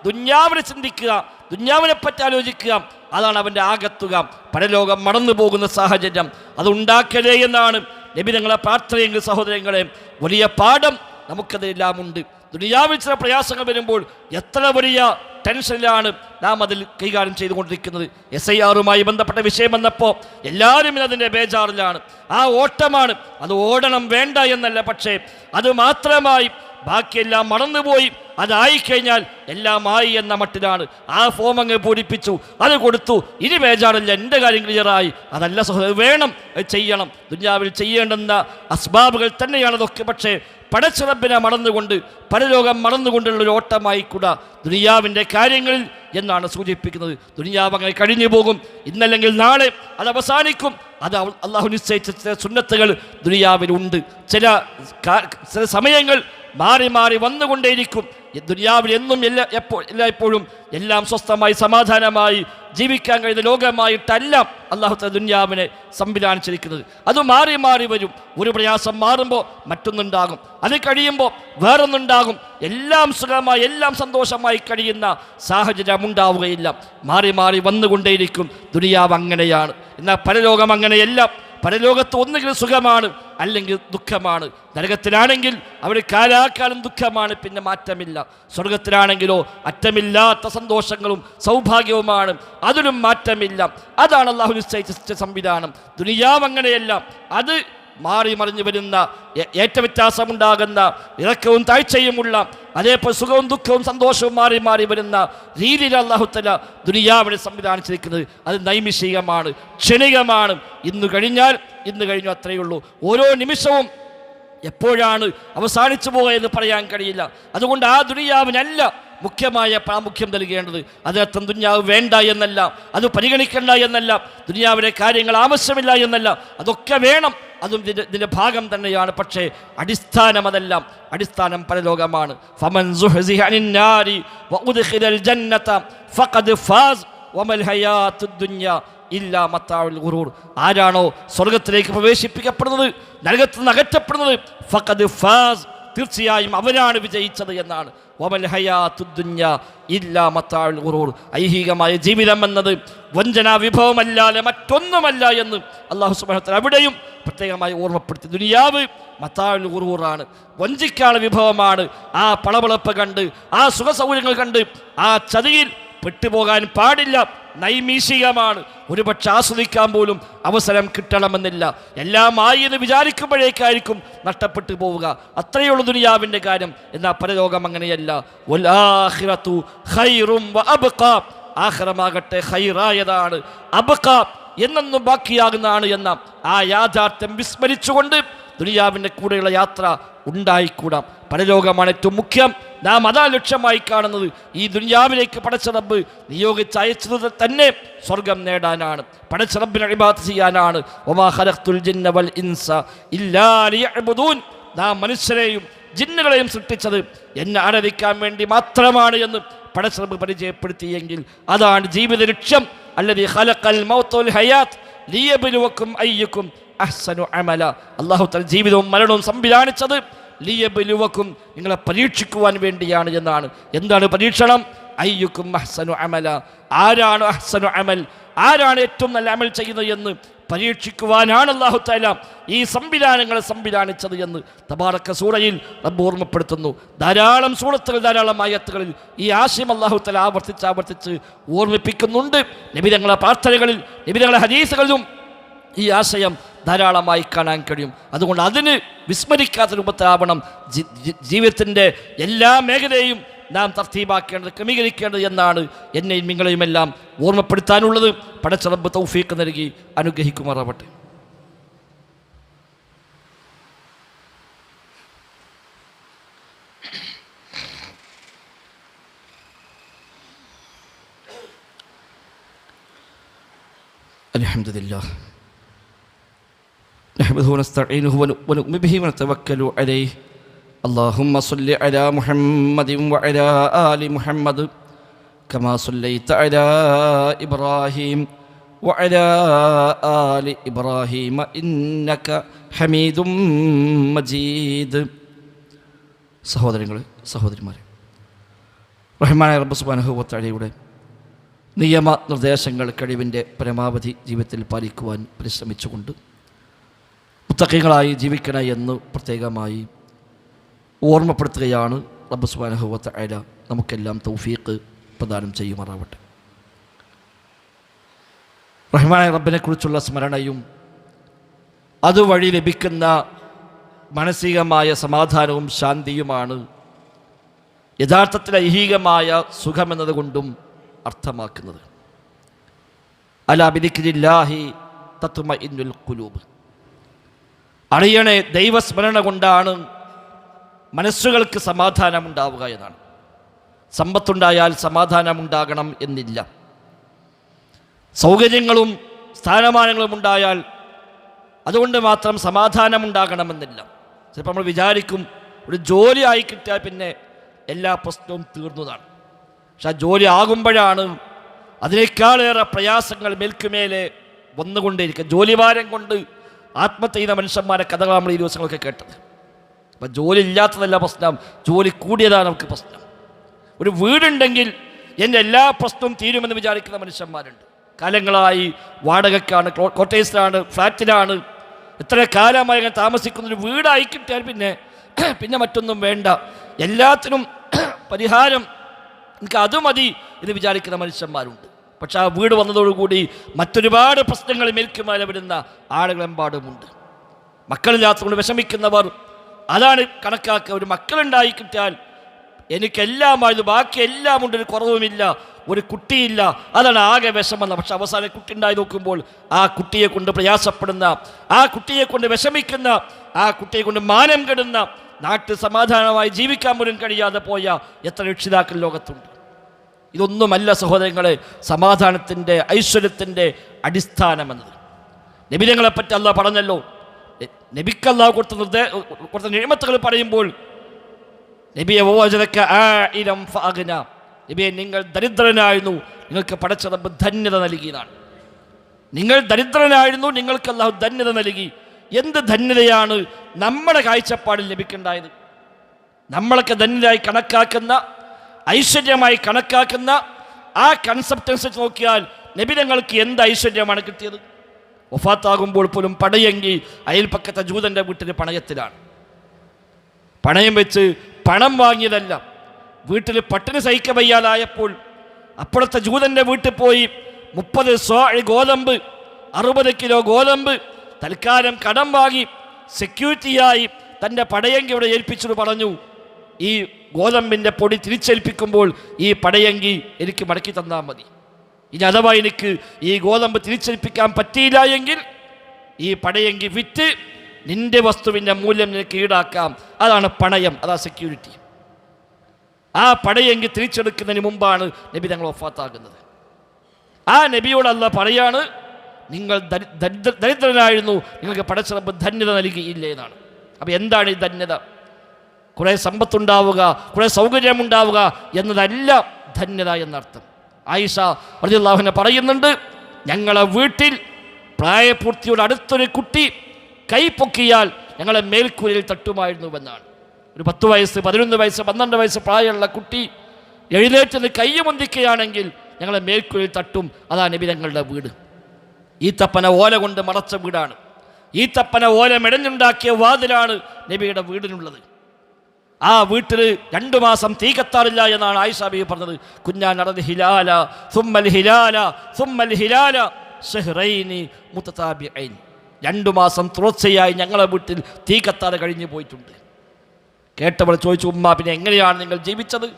ദുന്യാവിനെ ചിന്തിക്കുക, ദുന്യാവിനെ പറ്റി ആലോചിക്കുക, അതാണ് അവൻ്റെ ആകത്തുക. പരലോകം മറന്നു പോകുന്ന സാഹചര്യം അതുണ്ടാക്കലേ എന്നാണ് നബി തങ്ങളെ പ്രാർത്ഥനയെങ്കിൽ സഹോദരങ്ങളെ, വലിയ പാഠം നമുക്കതെല്ലാം ഉണ്ട്. ദുനിയാവിൽ ചില പ്രയാസങ്ങൾ വരുമ്പോൾ എത്ര വലിയ ടെൻഷനിലാണ് നാം അതിൽ കൈകാര്യം ചെയ്തുകൊണ്ടിരിക്കുന്നത്. SIR-മായി ബന്ധപ്പെട്ട വിഷയം വന്നപ്പോൾ എല്ലാവരും അതിൻ്റെ ബേജാറിലാണ്. ആ ഓട്ടമാണ്, അത് ഓടണം വേണ്ട എന്നല്ല, പക്ഷേ അത് മാത്രമായി ബാക്കിയെല്ലാം മറന്നുപോയി. അതായിക്കഴിഞ്ഞാൽ എല്ലാം ആയി എന്ന മട്ടിലാണ്. ആ ഫോം അങ്ങ് പൂരിപ്പിച്ചു, അത് കൊടുത്തു, ഇനി ബേജാറില്ല, എൻ്റെ കാര്യം ക്ലിയറായി. അതല്ല സഹോദരൻ, വേണം, ചെയ്യണം. ദുനിയാവിൽ ചെയ്യേണ്ടുന്ന അസ്ബാബുകൾ തന്നെയാണ് അതൊക്കെ. പക്ഷേ പടച്ചിറപ്പിനെ മറന്നുകൊണ്ട്, പരലോകം മറന്നുകൊണ്ടുള്ളൊരു ഓട്ടമായിക്കൂടാ ദുനിയാവിൻ്റെ കാര്യങ്ങളിൽ എന്നാണ് സൂചിപ്പിക്കുന്നത്. ദുനിയാവ് അങ്ങനെ കഴിഞ്ഞു പോകും, ഇന്നല്ലെങ്കിൽ നാളെ അത് അവസാനിക്കും. അത് അള്ളാഹു നിശ്ചയിച്ച ചില സുന്നത്തുകൾ ദുനിയാവിലുണ്ട്. ചില സമയങ്ങൾ മാറി മാറി വന്നുകൊണ്ടേയിരിക്കും. ദുനിയാവിൽ എന്നും എല്ലായ്പ്പോഴും എല്ലാം സ്വസ്ഥമായി സമാധാനമായി ജീവിക്കാൻ കഴിയുന്ന ലോകമായിട്ടല്ല അള്ളാഹു തആല ദുനിയാവിനെ സംവിധാനിച്ചിരിക്കുന്നത്. അത് മാറി മാറി വരും. ഒരു പ്രയാസം മാറുമ്പോൾ മറ്റൊന്നുണ്ടാകും, അത് കഴിയുമ്പോൾ വേറൊന്നുണ്ടാകും. എല്ലാം സുഖമായി, എല്ലാം സന്തോഷമായി കഴിയുന്ന സാഹചര്യം ഉണ്ടാവുകയില്ല. മാറി മാറി വന്നുകൊണ്ടേയിരിക്കും. ദുനിയാവ് അങ്ങനെയാണ്. എന്നാൽ പരലോകം അങ്ങനെയല്ല. പരലോകത്ത് ഒന്നുകിൽ സുഖമാണ്, അല്ലെങ്കിൽ ദുഃഖമാണ്. നരകത്തിലാണെങ്കിൽ അവിടെ കാലാകാലം ദുഃഖമാണ്, പിന്നെ മാറ്റമില്ല. സ്വർഗത്തിലാണെങ്കിലോ അറ്റമില്ലാത്ത സന്തോഷങ്ങളും സൗഭാഗ്യവുമാണ്, അതിലും മാറ്റമില്ല. അതാണ് അള്ളാഹു നിശ്ചയിച്ച സംവിധാനം. ദുനിയാവ് അങ്ങനെയല്ല. അത് മാറി മറിഞ്ഞു വരുന്ന, ഏറ്റവ്യത്യാസമുണ്ടാകുന്ന, ഇറക്കവും താഴ്ചയുമുള്ള, അതേപോലെ സുഖവും ദുഃഖവും സന്തോഷവും മാറി മാറി വരുന്ന രീതിയിൽ അല്ലാഹു തആല ദുനിയാവിനെ സംവിധാനിച്ചിരിക്കുന്നത്. അത് നൈമിഷികമാണ്, ക്ഷണികമാണ്. ഇന്ന് കഴിഞ്ഞാൽ ഇന്ന് കഴിഞ്ഞു, അത്രയേ ഉള്ളൂ. ഓരോ നിമിഷവും എപ്പോഴാണ് അവസാനിച്ചു പോകുക എന്ന് പറയാൻ കഴിയില്ല. അതുകൊണ്ട് ആ ദുനിയാവിനല്ല മുഖ്യമായ പ്രാമുഖ്യം നൽകേണ്ടത്. അതിനർത്ഥം ദുനിയാവ് വേണ്ട എന്നല്ല, അത് പരിഗണിക്കേണ്ട എന്നല്ല, ദുനിയാവിലെ കാര്യങ്ങൾ ആവശ്യമില്ല എന്നല്ല, അതൊക്കെ വേണം, അതും ഇതിൻ്റെ ഭാഗം തന്നെയാണ്. പക്ഷേ അടിസ്ഥാനം അതല്ല. അടിസ്ഥാനം പരലോകമാണ്. ഫമൻ സുഹ്സിഹ അനിൻ നാരി വഉദ്ഖിലൽ ജന്നത ഫഖദ് ഫാസ് വമൽ ഹയാത്തുദ് ദുനിയ ഇല്ലാ മത്താഉൽ ഗുറൂർ. ആരാണോ സ്വർഗത്തിലേക്ക് പ്രവേശിപ്പിക്കപ്പെടുന്നത്, നരകത്തിൽ നിന്ന് അകറ്റപ്പെടുന്നത്, ഫഖദ് ഫാസ്, തീർച്ചയായും അവനാണ് വിജയിച്ചത് എന്നാണ്. വമൽ ഹയാത്തുദ് ദുനിയ ഇല്ലാ മത്താഉൽ ഗുറൂർ. ഐഹികമായ ജീവിതം എന്നത് വഞ്ചനാ വിഭവമല്ലാതെ മറ്റൊന്നുമല്ല എന്ന് അല്ലാഹു സുബ്ഹാനഹു വ തആല അവിടെയും പ്രത്യേകമായി ഓർമ്മപ്പെടുത്തി. ദുനിയാവ് മത്താഉൽ ഗുറൂറാണ്, വഞ്ചിക്കാനുള്ള വിഭവമാണ്. ആ പളപളപ്പ് കണ്ട്, ആ സുഖസൗകര്യങ്ങൾ കണ്ട് ആ ചതിയിൽ പെട്ടുപോകാൻ പാടില്ല. നൈമിഷികമാണ്. ഒരുപക്ഷെ ആസ്വദിക്കാൻ പോലും അവസരം കിട്ടണമെന്നില്ല. എല്ലാം ആയി എന്ന് വിചാരിക്കുമ്പോഴേക്കായിരിക്കും നഷ്ടപ്പെട്ടു പോവുക. അത്രയുള്ള ദുനിയാവിൻ്റെ കാര്യം. എന്നാൽ പരലോകം അങ്ങനെയല്ല. വൽ ആഖിറതു ഖൈറും വഅബ്ഖാ, ആഖിറമാകട്ടെ ഖൈറായതാണ്, അബ്ഖാ എന്നെന്നും ബാക്കിയാകുന്നതാണ് എന്ന ആ യാഥാർത്ഥ്യം വിസ്മരിച്ചുകൊണ്ട് ദുനിയാവിൻ്റെ കൂടെയുള്ള യാത്ര ഉണ്ടായിക്കൂടാം. പരലോകമാണ് ഏറ്റവും മുഖ്യം. നാം അതാ ലക്ഷ്യമായി കാണുന്നത്. ഈ ദുനിയാവിലേക്ക് പടച്ച റബ്ബ് നിയോഗിച്ചയച്ചത് തന്നെ സ്വർഗം നേടാനാണ്, പടച്ച റബ്ബിനെ ഇബാദത്ത് ചെയ്യാനാണ്. വമാ ഖലഖ്തുൽ ജിന്ന വൽ ഇൻസ ഇല്ലാ ലിയഅ്ബുദൂൻ. നാം മനുഷ്യരെയും ജിന്നുകളെയും സൃഷ്ടിച്ചത് എന്നെ ആരാധിക്കാൻ വേണ്ടി മാത്രമാണ് എന്ന് പടച്ച റബ്ബ് പരിചയപ്പെടുത്തിയെങ്കിൽ അതാണ് ജീവിത ലക്ഷ്യം. അല്ലദീ ഖലഖൽ മൗത വൽ ഹയാത്ത് ലിയബ്ലുവക്കും അയ്യുക്കും അഹ്സനു അമല. അല്ലാഹു തആല ജീവിതവും മരണവും സംവിധാനിച്ചത് ലിയബ്ലുവക്കും, നിങ്ങളെ പരീക്ഷിക്കുവാൻ വേണ്ടിയാണ് എന്നാണ്. എന്താണ് പരീക്ഷണം? അയ്യുക്കും അഹ്സനു അമല, ആരാണ് അഹ്സനു അമൽ, ആരാണ് ഏറ്റവും നല്ല അമൽ ചെയ്യുന്നത് എന്ന് പരീക്ഷിക്കുവാനാണ് അല്ലാഹു തആല ഈ സംവിധാനങ്ങളെ സംവിധാനിച്ചത് എന്ന് തബാറക സൂറയിൽ റബ്ബ് ഓർമ്മപ്പെടുത്തുന്നു. ധാരാളം സൂറത്തുകൾ, ധാരാളം ആയത്തുകളിൽ ഈ ആശയം അല്ലാഹു തആല ആവർത്തിച്ച് ഓർമ്മിപ്പിക്കുന്നുണ്ട്. നബി തങ്ങളുടെ പ്രാർത്ഥനകളിൽ, നബി തങ്ങളുടെ ഹദീസുകളിലും ഈ ആശയം ധാരാളമായി കാണാൻ കഴിയും. അതുകൊണ്ട് അതിന് വിസ്മരിക്കാത്ത രൂപത്തിലാവണം ജീവിതത്തിൻ്റെ എല്ലാ മേഖലയും നാം തർത്തീബാക്കേണ്ടത്, ക്രമീകരിക്കേണ്ടത് എന്നാണ് എന്നെയും നിങ്ങളെയുമെല്ലാം ഓർമ്മപ്പെടുത്താനുള്ളത്. പടച്ച റബ്ബ് തൗഫീഖ് നൽകി അനുഗ്രഹിക്കുമാറാവട്ടെ. അൽഹംദുലില്ലാഹ് നഹ്മദുഹു വനസ്തഈനുഹു വനുഅ്മിനു ബിഹി വനതവക്കലു അലൈഹി. اللهم صل على محمد وعلى آل محمد كما صليت على إبراهيم وعلى آل إبراهيم إنك حميد مجيد. സഹോദരങ്ങളെ, സഹോദരിമാരെ, റഹ്മാനായ റബ്ബ് സുബ്ഹാനഹു വ തആലയുടെ നിയമ നിർദ്ദേശങ്ങൾ കഴിവിൻ്റെ പരമാവധി ജീവിതത്തിൽ പാലിക്കുവാൻ പരിശ്രമിച്ചുകൊണ്ട് മുത്തഖീകളായി ജീവിക്കണേ എന്ന് പ്രത്യേകമായി ഓർമ്മപ്പെടുത്തുകയാണ്. റബ്ബ് സുബ്ഹാനഹു വ തആല നമുക്കെല്ലാം തൗഫീഖ് പ്രദാനം ചെയ്യുമാറാവട്ടെ. റഹ്മാനായ റബ്ബിനെക്കുറിച്ചുള്ള സ്മരണയും അതുവഴി ലഭിക്കുന്ന മാനസികമായ സമാധാനവും ശാന്തിയുമാണ് യഥാർത്ഥത്തിൽ ഐഹികമായ സുഖമെന്നതുകൊണ്ടും അർത്ഥമാക്കുന്നത്. അലാ ബിദിക്രില്ലാഹി തത്മഇന്നുൽ ഖുലൂബ്. അറിയണേ, ദൈവസ്മരണ കൊണ്ടാണ് മനസ്സുകൾക്ക് സമാധാനമുണ്ടാവുക എന്നാണ്. സമ്പത്തുണ്ടായാൽ സമാധാനമുണ്ടാകണം എന്നില്ല. സൗകര്യങ്ങളും സ്ഥാനമാനങ്ങളും ഉണ്ടായാൽ അതുകൊണ്ട് മാത്രം സമാധാനമുണ്ടാകണമെന്നില്ല. ചിലപ്പോൾ നമ്മൾ വിചാരിക്കും ഒരു ജോലി ആയി കിട്ടിയാൽ പിന്നെ എല്ലാ പ്രശ്നവും തീർന്നതാണ്. പക്ഷെ ആ ജോലി ആകുമ്പോഴാണ് അതിനേക്കാളേറെ പ്രയാസങ്ങൾ മേൽക്കുമേലെ വന്നുകൊണ്ടേയിരിക്കുക. ജോലിഭാരം കൊണ്ട് ആത്മഹത്യ ചെയ്യുന്ന മനുഷ്യന്മാരെ കഥകൾ നമ്മൾ ഈ ദിവസങ്ങളൊക്കെ കേട്ടത്. അപ്പം ജോലി ഇല്ലാത്തതല്ല പ്രശ്നം, ജോലി കൂടിയതാണ് നമുക്ക് പ്രശ്നം. ഒരു വീടുണ്ടെങ്കിൽ എൻ്റെ എല്ലാ പ്രശ്നവും തീരുമെന്ന് വിചാരിക്കുന്ന മനുഷ്യന്മാരുണ്ട്. കാലങ്ങളായി വാടകയ്ക്കാണ്, ക്വാർട്ടേഴ്സിലാണ്, ഫ്ലാറ്റിലാണ്, എത്ര കാലമായി ഞാൻ താമസിക്കുന്നൊരു വീടായി കിട്ടിയാൽ പിന്നെ മറ്റൊന്നും വേണ്ട, എല്ലാത്തിനും പരിഹാരം എനിക്ക് അത് മതി എന്ന് വിചാരിക്കുന്ന മനുഷ്യന്മാരുണ്ട്. പക്ഷെ ആ വീട് വന്നതോടുകൂടി മറ്റൊരുപാട് പ്രശ്നങ്ങൾ മേൽക്കുമേലെ വരുന്ന ആളുകളെമ്പാടുമുണ്ട്. മക്കളില്ലാത്തതുകൊണ്ട് വിഷമിക്കുന്നവർ അതാണ് കണക്കാക്കുക. ഒരു മക്കളുണ്ടായി കിട്ടിയാൽ എനിക്കെല്ലാമായിരുന്നു, ബാക്കി എല്ലാം ഉണ്ട്, ഒരു കുറവുമില്ല, ഒരു കുട്ടിയില്ല, അതാണ് ആകെ വിഷമെന്ന. പക്ഷെ അവസാനം കുട്ടി ഉണ്ടായി നോക്കുമ്പോൾ ആ കുട്ടിയെ കൊണ്ട് പ്രയാസപ്പെടുന്ന, ആ കുട്ടിയെ കൊണ്ട് വിഷമിക്കുന്ന, ആ കുട്ടിയെ കൊണ്ട് മാനം കെടുന്ന, നാട്ടിൽ സമാധാനമായി ജീവിക്കാൻ പോലും കഴിയാതെ പോയ എത്ര രക്ഷിതാക്കൾ ലോകത്തുണ്ട്. ഇതൊന്നുമല്ല സഹോദരങ്ങളെ സമാധാനത്തിൻ്റെ, ഐശ്വര്യത്തിൻ്റെ അടിസ്ഥാനമെന്നത്. നബിതങ്ങളെപ്പറ്റി അല്ലാഹ് പറഞ്ഞല്ലോ. നബിക്ക് അല്ലാഹ് കൊടുത്ത നിഅമത്തുകൾ പറയുമ്പോൾ നബിയെ നബിയെ നിങ്ങൾ ദരിദ്രനായിരുന്നു, നിങ്ങൾക്ക് പടച്ച റബ്ബ് ധന്യത നൽകിയതാണ്. നിങ്ങൾ ദരിദ്രനായിരുന്നു, നിങ്ങൾക്ക് അല്ലാഹു ധന്യത നൽകി. എന്ത് ധന്യതയാണ് നമ്മുടെ കാഴ്ചപ്പാടിൽ ലഭിക്കേണ്ടായത്? നമ്മളൊക്കെ ധന്യതയായി കണക്കാക്കുന്ന, ഐശ്വര്യമായി കണക്കാക്കുന്ന ആ കൺസെപ്റ്റ് അനുസരിച്ച് നോക്കിയാൽ നബിതങ്ങൾക്ക് എന്ത് ഐശ്വര്യമാണ് കിട്ടിയത്? വഫാത്താകുമ്പോൾ പോലും പടയെങ്കിൽ അയൽപ്പക്കത്തെ ജൂതൻ്റെ വീട്ടിൽ പണയത്തിലാണ്. പണയം വെച്ച് പണം വാങ്ങിയതല്ല. വീട്ടിൽ പട്ടിണി സഹിക്ക വയ്യാതായപ്പോൾ അപ്പോഴത്തെ ജൂതൻ്റെ വീട്ടിൽ പോയി 30 സ്വാഴ് ഗോതമ്പ്, 60 കിലോ ഗോതമ്പ് തൽക്കാലം കടം വാങ്ങി സെക്യൂരിറ്റിയായി തൻ്റെ പടയങ്കി ഇവിടെ ഏൽപ്പിച്ചു പറഞ്ഞു, ഈ ഗോതമ്പിൻ്റെ പൊടി തിരിച്ചേൽപ്പിക്കുമ്പോൾ ഈ പടയങ്കി എനിക്ക് മടക്കി തന്നാൽ മതി. ഇനി അഥവാ എനിക്ക് ഈ ഗോതമ്പ് തിരിച്ചേൽപ്പിക്കാൻ പറ്റിയില്ല എങ്കിൽ ഈ പടയങ്കി വിറ്റ് നിന്റെ വസ്തുവിൻ്റെ മൂല്യം നിനക്ക് ഈടാക്കാം. അതാണ് പണയം, അതാ സെക്യൂരിറ്റി. ആ പടയങ്കി തിരിച്ചെടുക്കുന്നതിന് മുമ്പാണ് നബി തങ്ങൾ വഫാത്താകുന്നത്. ആ നബിയോട് അല്ലാഹ് പറയാണ്, നിങ്ങൾ ദരിദ്രനായിരുന്നു, നിങ്ങൾക്ക് പടച്ച റബ്ബ് ധന്യത നൽകിയില്ലേ എന്നാണ്. അപ്പം എന്താണ് ഈ ധന്യത? കുറേ സമ്പത്തുണ്ടാവുക, കുറേ സൗകര്യമുണ്ടാവുക എന്നതല്ല ധന്യത എന്നർത്ഥം. ആയിഷ റളിയല്ലാഹു അൻഹ പറയുന്നുണ്ട്, ഞങ്ങളെ വീട്ടിൽ പ്രായപൂർത്തിയോട് അടുത്തൊരു കുട്ടി കൈ പൊക്കിയാൽ ഞങ്ങളെ മേൽക്കൂരയിൽ തട്ടുമായിരുന്നുവെന്നാണ്. ഒരു 10 വയസ്സ് 11 വയസ്സ് 12 വയസ്സ് പ്രായമുള്ള കുട്ടി എഴുന്നേറ്റ് കയ്യുമൊന്തിക്കുകയാണെങ്കിൽ ഞങ്ങളെ മേൽക്കുഴിൽ തട്ടും. അതാ നബി തങ്ങളുടെ വീട്. ഈത്തപ്പന ഓല കൊണ്ട് മറച്ച വീടാണ്. ഈത്തപ്പന ഓല മെടഞ്ഞുണ്ടാക്കിയ വാതിലാണ് നബിയുടെ വീടിനുള്ളത്. ആ വീട്ടിൽ 2 മാസം തീ കത്താറില്ല എന്നാണ് ആയിഷ ബീവി പറഞ്ഞത്. കുഞ്ഞാൻ നടന്ന് ഹിലാല സുമ്മൽ ഹിലാല സുമ്മൽ ഹിലാല ഷഹ്റൈനി മുതതാബിഈൻ. 2 മാസം തുടർച്ചയായി ഞങ്ങളെ വീട്ടിൽ തീ കത്താതെ കഴിഞ്ഞു പോയിട്ടുണ്ട്. കേട്ടവൾ ചോദിച്ചു, ഉമ്മ പിന്നെ എങ്ങനെയാണ് നിങ്ങൾ ജീവിച്ചത്?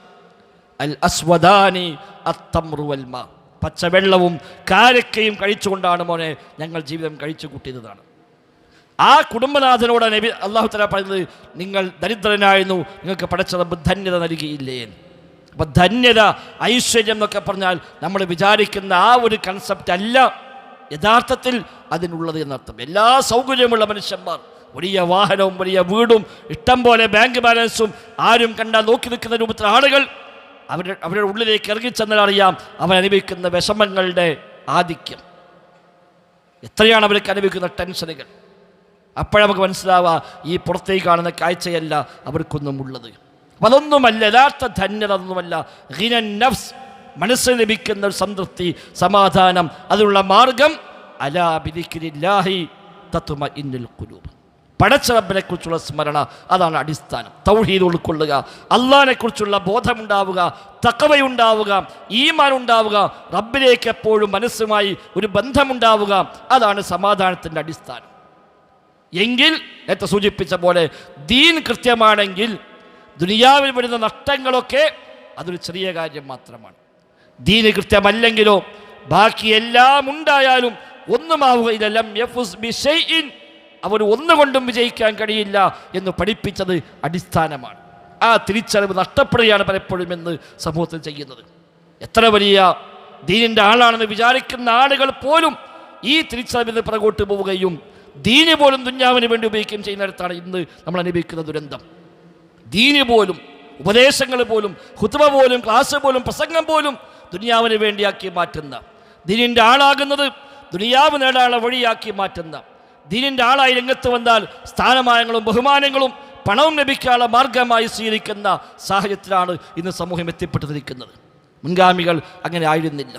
അൽ അസ്വദാനി അത്തംറു വൽ മാ, പച്ചവെള്ളവും കാരക്കയും കഴിച്ചുകൊണ്ടാണ് മോനെ ഞങ്ങൾ ജീവിതം കഴിച്ചു കൂട്ടിയതാണ്. ആ കുടുംബനാഥനോട് നബി അല്ലാഹു തആല പറയുന്നത്, നിങ്ങൾ ദരിദ്രനായിരുന്നു, നിങ്ങൾക്ക് പടച്ച റബ്ബ് ധന്യത നൽകിയില്ലേ. അപ്പം ധന്യത ഐശ്വര്യം എന്നൊക്കെ പറഞ്ഞാൽ നമ്മൾ വിചാരിക്കുന്ന ആ ഒരു കൺസെപ്റ്റ് അല്ല യഥാർത്ഥത്തിൽ അതിനുള്ളത് എന്നർത്ഥം. എല്ലാ സൗകര്യമുള്ള മനുഷ്യന്മാർ, വലിയ വാഹനവും വലിയ വീടും ഇഷ്ടം പോലെ ബാങ്ക് ബാലൻസും ആരും കണ്ടാൽ നോക്കി നിൽക്കുന്ന രൂപത്തിൽ ആളുകൾ അവരുടെ ഉള്ളിലേക്ക് ഇറങ്ങിച്ചെന്നാൽ അറിയാം അവർ അനുഭവിക്കുന്ന വിഷമങ്ങളുടെ ആധിക്യം, എത്രയാണ് അവർക്ക് അനുഭവിക്കുന്ന ടെൻഷനുകൾ. അപ്പോഴേ നമുക്ക് മനസ്സിലാവുക ഈ പുറത്തേക്ക് കാണുന്ന കാഴ്ചയല്ല അവർക്കൊന്നും ഉള്ളത്. അപ്പം അതൊന്നുമല്ല യഥാർത്ഥ ധന്യത, അതൊന്നുമല്ല ഗിനൻ നഫ്സ്, മനസ്സിൽ ലഭിക്കുന്ന ഒരു സംതൃപ്തി, സമാധാനം, അതിനുള്ള മാർഗം അലാ ബിദിക്രില്ലാഹി തത്മഇന്നുൽ ഖുലൂബ്, പടച്ച റബ്ബിനെ കുറിച്ചുള്ള സ്മരണ, അതാണ് അടിസ്ഥാനം. തൗഹീദ് ഉൾക്കൊള്ളുക, അള്ളാഹിനെ കുറിച്ചുള്ള ബോധമുണ്ടാവുക, തഖ്വയുണ്ടാവുക, ഈമാൻ ഉണ്ടാവുക, റബ്ബിലേക്ക് എപ്പോഴും മനസ്സുമായി ഒരു ബന്ധമുണ്ടാവുക, അതാണ് സമാധാനത്തിൻ്റെ അടിസ്ഥാനം. എങ്കിൽ നേരത്തെ സൂചിപ്പിച്ച പോലെ ദീൻ കൃത്യമാണെങ്കിൽ ദുനിയാവിൽ വരുന്ന നഷ്ടങ്ങളൊക്കെ അതൊരു ചെറിയ കാര്യം മാത്രമാണ്. ദീന് കൃത്യമല്ലെങ്കിലോ ബാക്കി എല്ലാം ഉണ്ടായാലും ഒന്നുമാവുകയില്ല. ലം യഫുസ് ബിശൈഇൻ, അവർ ഒന്നുകൊണ്ടും വിജയിക്കാൻ കഴിയില്ല എന്ന് പഠിപ്പിച്ചത് അടിസ്ഥാനമാണ്. ആ തിരിച്ചറിവ് നഷ്ടപ്പെടുകയാണ് പലപ്പോഴും എന്ന് സമൂഹത്തിൽ ചെയ്യുന്നത്. എത്ര വലിയ ദീനിൻ്റെ ആളാണെന്ന് വിചാരിക്കുന്ന ആളുകൾ പോലും ഈ തിരിച്ചറിവിന് പുറകോട്ട് പോവുകയും ദീന് പോലും ദുന്യാവിന് വേണ്ടി ഉപയോഗിക്കുകയും ചെയ്യുന്നിടത്താണ് ഇന്ന് നമ്മൾ അനുഭവിക്കുന്ന ദുരന്തം. ദീന് പോലും, ഉപദേശങ്ങൾ പോലും, ഖുത്ബ പോലും, ക്ലാസ് പോലും, പ്രസംഗം പോലും ദുനിയാവിന് വേണ്ടിയാക്കി മാറ്റുന്ന, ദീനിൻ്റെ ആളാകുന്നത് ദുനിയാവ് നേടാനുള്ള വഴിയാക്കി മാറ്റുന്ന, ദീനിൻ്റെ ആളായി രംഗത്ത് വന്നാൽ സ്ഥാനമാനങ്ങളും ബഹുമാനങ്ങളും പണവും ലഭിക്കാനുള്ള മാർഗമായി സ്വീകരിക്കുന്ന സാഹചര്യത്തിലാണ് ഇന്ന് സമൂഹം എത്തിപ്പെട്ടിരിക്കുന്നത്. മുൻഗാമികൾ അങ്ങനെ ആയിരുന്നില്ല.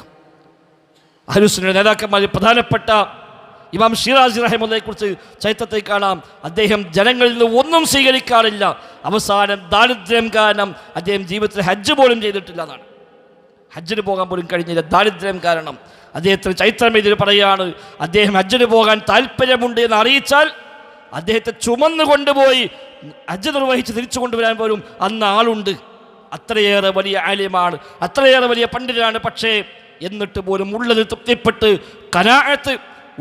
അഹ്ലുസുന്നയുടെ നേതാക്കന്മാരിൽ പ്രധാനപ്പെട്ട ഇമാം ഷിറാസി റഹിമഹുള്ളയെ കുറിച്ച് ചരിത്രത്തിൽ കാണാം. അദ്ദേഹം ജനങ്ങളിൽ നിന്ന് ഒന്നും സ്വീകരിക്കാറില്ല. അവസാനം ദാരിദ്ര്യം കാരണം അദ്ദേഹം ജീവിതത്തിൽ ഹജ്ജ് പോലും ചെയ്തിട്ടില്ല എന്നാണ്. ഹജ്ജിന് പോകാൻ പോലും കഴിഞ്ഞില്ല, ദാരിദ്ര്യം കാരണം. അദ്ദേഹത്തിന് ചരിത്രം ഇതിൽ പറയുകയാണ്, അദ്ദേഹം ഹജ്ജിന് പോകാൻ താല്പര്യമുണ്ട് എന്ന് അറിയിച്ചാൽ അദ്ദേഹത്തെ ചുമന്നു കൊണ്ടുപോയി ഹജ്ജ് നിർവഹിച്ച് തിരിച്ചു കൊണ്ടുവരാൻ പോലും അന്ന് ആളുണ്ട്. അത്രയേറെ വലിയ ആലിമാണ്, അത്രയേറെ വലിയ പണ്ഡിതനാണ്. പക്ഷേ എന്നിട്ട് പോലും ഉള്ളതിൽ തൃപ്തിപ്പെട്ട്, ഖനാഅത്ത്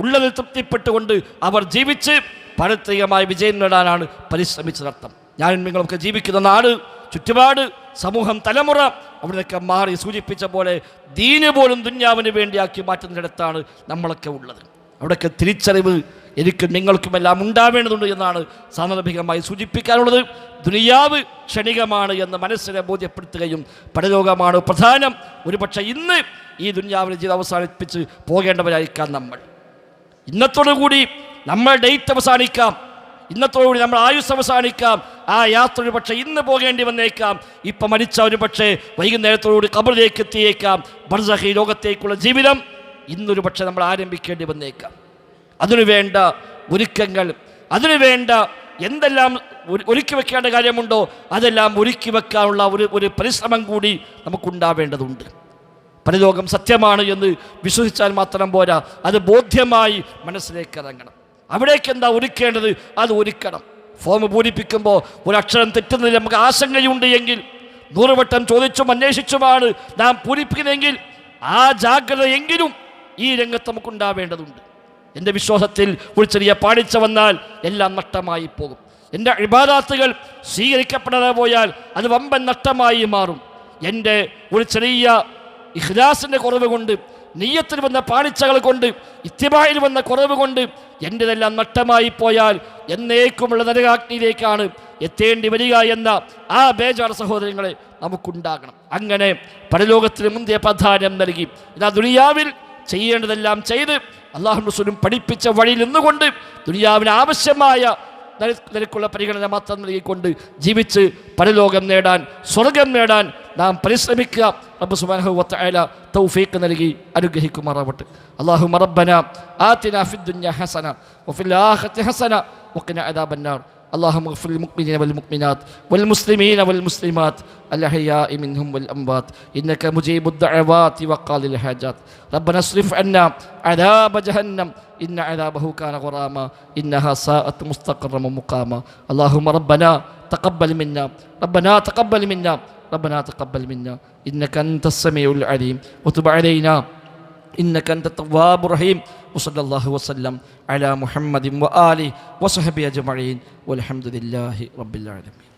ഉള്ളതിൽ തൃപ്തിപ്പെട്ടുകൊണ്ട് അവർ ജീവിച്ച് പാരത്രികമായ വിജയം നേടാനാണ് പരിശ്രമിച്ചതർത്ഥം. ഞാനും നിങ്ങളൊക്കെ ജീവിക്കുന്ന നാട്, ചുറ്റുപാട്, സമൂഹം, തലമുറ അവിടെയൊക്കെ മാറി സൂചിപ്പിച്ച പോലെ ദീന് പോലും ദുന്യാവിന് വേണ്ടിയാക്കി മാറ്റുന്നിടത്താണ് നമ്മളൊക്കെ ഉള്ളത്. അവിടെയൊക്കെ തിരിച്ചറിവ് എനിക്കും നിങ്ങൾക്കുമെല്ലാം ഉണ്ടാവേണ്ടതുണ്ട് എന്നാണ് സാന്ദർഭികമായി സൂചിപ്പിക്കാനുള്ളത്. ദുനിയാവ് ക്ഷണികമാണ് എന്ന് മനസ്സിനെ ബോധ്യപ്പെടുത്തുകയും പരലോകമാണ് പ്രധാനം. ഒരുപക്ഷെ ഇന്ന് ഈ ദുനിയാവിനെ ജീവിതം അവസാനിപ്പിച്ച് പോകേണ്ടവരായിരിക്കാം നമ്മൾ. ഇന്നത്തോടുകൂടി നമ്മൾ ഡേറ്റ് അവസാനിക്കാം, ഇന്നത്തോടുകൂടി നമ്മൾ ആയുസ് അവസാനിക്കാം. ആ യാത്ര ഒരു പക്ഷേ ഇന്ന് പോകേണ്ടി വന്നേക്കാം. ഇപ്പം മരിച്ച ഒരു പക്ഷേ വൈകുന്നേരത്തോടുകൂടി ഖബറിലേക്ക് എത്തിയേക്കാം. ബർസഖി ലോകത്തേക്കുള്ള ജീവിതം ഇന്നൊരു പക്ഷേ നമ്മൾ ആരംഭിക്കേണ്ടി വന്നേക്കാം. അതിനുവേണ്ട ഒരുക്കങ്ങൾ, അതിനുവേണ്ട എന്തെല്ലാം ഒരുക്കി വെക്കേണ്ട കാര്യമുണ്ടോ അതെല്ലാം ഒരുക്കി വെക്കാനുള്ള ഒരു പരിശ്രമം കൂടി നമുക്കുണ്ടാവേണ്ടതുണ്ട്. പരലോകം സത്യമാണ് എന്ന് വിശ്വസിച്ചാൽ മാത്രം പോരാ, അത് ബോധ്യമായി മനസ്സിലേക്ക് ഇറങ്ങണം. അവിടേക്ക് എന്താ ഒരുക്കേണ്ടത് അത് ഒരുക്കണം. ഫോം പൂരിപ്പിക്കുമ്പോൾ ഒരു അക്ഷരം തെറ്റുന്നതിൽ നമുക്ക് ആശങ്കയുണ്ട് എങ്കിൽ 100 വട്ടം ചോദിച്ചും അന്വേഷിച്ചുമാണ് നാം പൂരിപ്പിക്കുന്നതെങ്കിൽ ആ ജാഗ്രതയെങ്കിലും ഈ രംഗത്ത് നമുക്കുണ്ടാവേണ്ടതുണ്ട്. എൻ്റെ വിശ്വാസത്തിൽ ഒരു ചെറിയ പാടിച്ച വന്നാൽ എല്ലാം നഷ്ടമായി പോകും. എൻ്റെ ഇബാദത്തുകൾ സ്വീകരിക്കപ്പെടാതെ പോയാൽ അത് വമ്പൻ നഷ്ടമായി മാറും. എൻ്റെ ഒരു ചെറിയ ഇഖ്ലാസിൻ്റെ കുറവ് കൊണ്ട്, നിയ്യത്തിൽ വന്ന പാളിച്ചകൾ കൊണ്ട്, ഇത്തിബായിൽ വന്ന കുറവ് കൊണ്ട് എൻ്റെതെല്ലാം നഷ്ടമായി പോയാൽ എന്നേക്കുമുള്ള നരകാഗ്നിയിലേക്കാണ് എത്തേണ്ടി വരിക എന്ന ആ ബേജാർ സഹോദരങ്ങളെ നമുക്കുണ്ടാകണം. അങ്ങനെ പരലോകത്തിന് മുന്തിയ പ്രാധാന്യം നൽകി ഇതാ ദുനിയാവിൽ ചെയ്യേണ്ടതെല്ലാം ചെയ്ത് അല്ലാഹു റസൂലും പഠിപ്പിച്ച വഴിയിൽ നിന്നുകൊണ്ട് ദുനിയാവിന് ആവശ്യമായ നിലക്കുള്ള പരിഗണന മാത്രം നൽകിക്കൊണ്ട് ജീവിച്ച് പരലോകം നേടാൻ, സ്വർഗം നേടാൻ നാം പരിശ്രമിക്കുക. റബ്ബ് സുബ്ഹാനഹു വ തആല തൗഫീഖ് നൽകി അനുഗ്രഹിക്കുമാറാവട്ടെ. അല്ലാഹുമ്മ റബ്ബനാ ആതിനാ ഫിദ് ദുനിയാ ഹസന വഫിൽ ആഖിറതി ഹസന വഖിനാ അദാബന്നാർ. اللهم اغفر للمؤمنين والمؤمنات والمسلمين والمسلمات الأحياء منهم والأموات إنك مجيب الدعوات وقاضي الحاجات. ربنا اصرف عنا عذاب جهنم إن عذابه كان غراما إنها ساءت مستقرا ومقاما. اللهم ربنا تقبل منا ربنا تقبل منا ربنا تقبل منا إنك أنت السميع العليم وتب علينا إنك أنت التواب الرحيم. وصلى الله وسلم على محمد وآله وصحبه أجمعين والحمد لله رب العالمين.